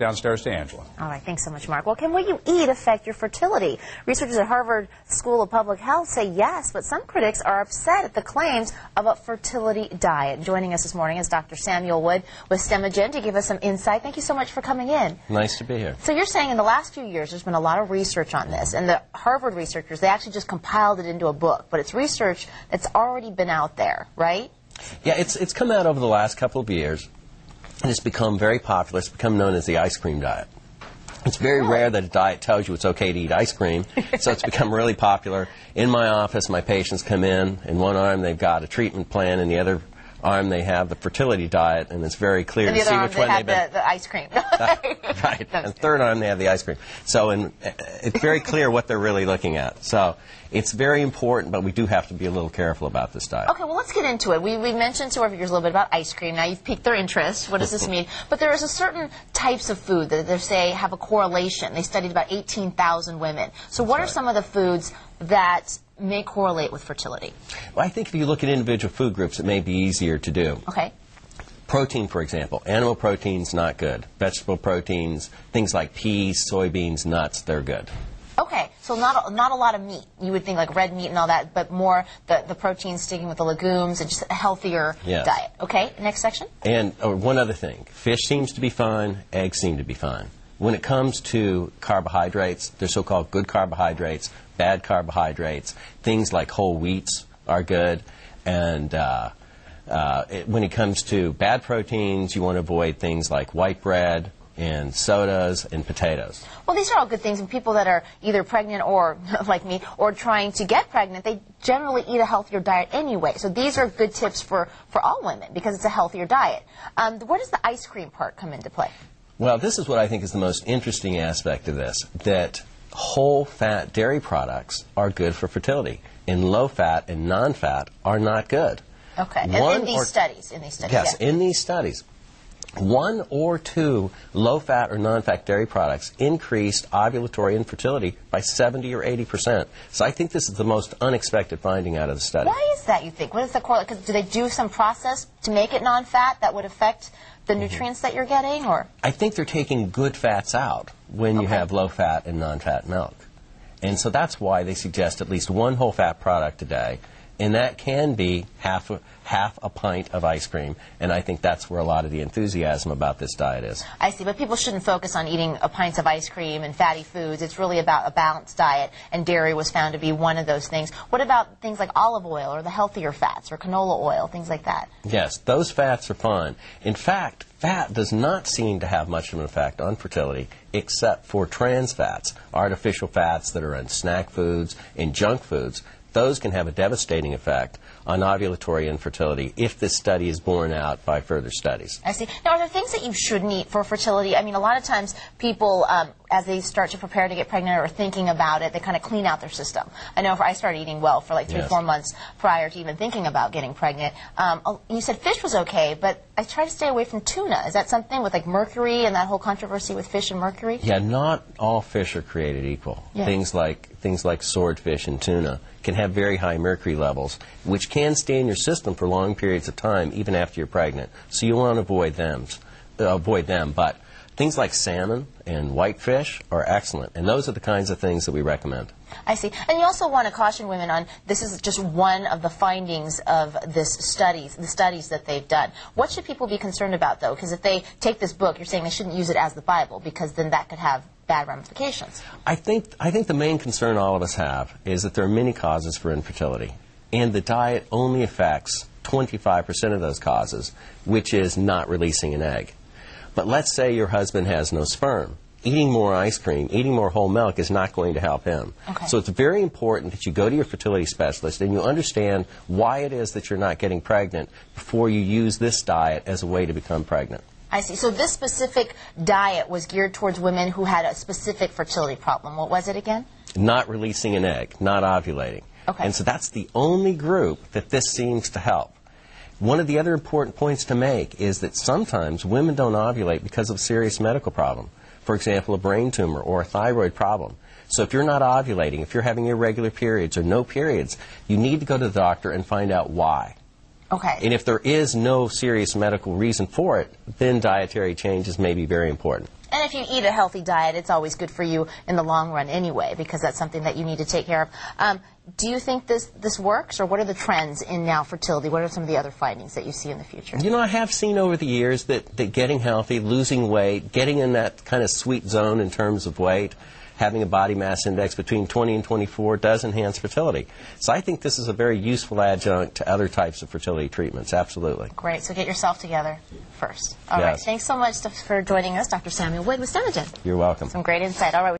downstairs to Angela. All right, thanks so much, Mark. Well, can what you eat affect your fertility? Researchers at Harvard School of Public Health say yes, but some critics are upset at the claims of a fertility diet. Joining us this morning is Dr. Samuel Wood with STEMogen to give us some insight. Thank you so much for coming in. Nice to be here. So you're saying in the last few years there's been a lot of research on this, and the Harvard researchers, they actually just compiled it into a book, but it's research that's already been out there, right? Yeah, it's come out over the last couple of years. And it's become very popular. It's become known as the ice cream diet. It's very rare that a diet tells you it's okay to eat ice cream, so it's become really popular. In my office, my patients come in one arm they've got a treatment plan, in the other arm they have the fertility diet, and it's very clear to see which one they've been. The ice cream. Right. And third arm they have the ice cream. So it's very clear what they're really looking at. So it's very important, but we do have to be a little careful about this diet. Okay, well, let's get into it. We mentioned to our viewers a little bit about ice cream. Now, you've piqued their interest. What does this mean? But there is a certain types of food that they say have a correlation. They studied about 18,000 women. So what are some of the foods that may correlate with fertility? Well, I think if you look at individual food groups, it may be easier to do. Okay. Protein, for example. Animal proteins, not good. Vegetable proteins, things like peas, soybeans, nuts, they're good. Okay, so not a lot of meat. You would think like red meat and all that, but more the protein sticking with the legumes and just a healthier diet. Okay, next section. And one other thing. Fish seems to be fine. Eggs seem to be fine. When it comes to carbohydrates, they're so-called good carbohydrates, bad carbohydrates. Things like whole wheats are good. And when it comes to bad proteins, you want to avoid things like white bread and sodas and potatoes. Well, these are all good things, and people that are either pregnant or, like me, or trying to get pregnant, they generally eat a healthier diet anyway. So these are good tips for all women because it's a healthier diet. Where does the ice cream part come into play? Well, this is what I think is the most interesting aspect of this, that whole-fat dairy products are good for fertility, and low-fat and non-fat are not good. Okay, in these studies. Yes, in these studies. 1 or 2 low-fat or non-fat dairy products increased ovulatory infertility by 70 or 80%. So I think this is the most unexpected finding out of the study. Why is that, you think? What is the correlation? Do they do some process to make it non-fat that would affect the nutrients that you're getting? Or I think they're taking good fats out when you have low-fat and non-fat milk. And so that's why they suggest at least 1 whole-fat product a day. And that can be half a pint of ice cream. And I think that's where a lot of the enthusiasm about this diet is. I see. But people shouldn't focus on eating a pint of ice cream and fatty foods. It's really about a balanced diet, and dairy was found to be one of those things. What about things like olive oil or the healthier fats or canola oil, things like that? Yes, those fats are fine. In fact, fat does not seem to have much of an effect on fertility except for trans fats, artificial fats that are in snack foods and junk foods. Those can have a devastating effect on ovulatory infertility if this study is borne out by further studies. I see. Now, are there things that you shouldn't eat for fertility? I mean, a lot of times people, as they start to prepare to get pregnant or thinking about it, they kind of clean out their system. I know I started eating well for like 3-4 months prior to even thinking about getting pregnant. You said fish was okay, but I try to stay away from tuna. Is that something with like mercury and that whole controversy with fish and mercury? Yeah, not all fish are created equal. Yeah. Things like swordfish and tuna can have very high mercury levels, which can stay in your system for long periods of time, even after you're pregnant. So you want to avoid them. But things like salmon and whitefish are excellent, and those are the kinds of things that we recommend. I see. And you also want to caution women on, this is just one of the findings of the studies that they've done. What should people be concerned about, though? Because if they take this book, you're saying they shouldn't use it as the Bible, because then that could have bad ramifications. I think the main concern all of us have is that there are many causes for infertility, and the diet only affects 25% of those causes, which is not releasing an egg. But let's say your husband has no sperm. Eating more ice cream, eating more whole milk is not going to help him. Okay. So it's very important that you go to your fertility specialist and you understand why it is that you're not getting pregnant before you use this diet as a way to become pregnant. I see. So this specific diet was geared towards women who had a specific fertility problem. What was it again? Not releasing an egg, not ovulating. Okay. And so that's the only group that this seems to help. One of the other important points to make is that sometimes women don't ovulate because of a serious medical problem. For example, a brain tumor or a thyroid problem. So if you're not ovulating, if you're having irregular periods or no periods, you need to go to the doctor and find out why. Okay. And if there is no serious medical reason for it, then dietary changes may be very important. And if you eat a healthy diet, it's always good for you in the long run anyway, because that's something that you need to take care of. Do you think this works, or what are the trends in now fertility? What are some of the other findings that you see in the future? You know, I have seen over the years that getting healthy, losing weight, getting in that kind of sweet zone in terms of weight, having a body mass index between 20 and 24 does enhance fertility. So I think this is a very useful adjunct to other types of fertility treatments, absolutely. Great. So get yourself together first. All right. Thanks so much for joining us, Dr. Samuel Wade with Semogen. You're welcome. Some great insight. All right.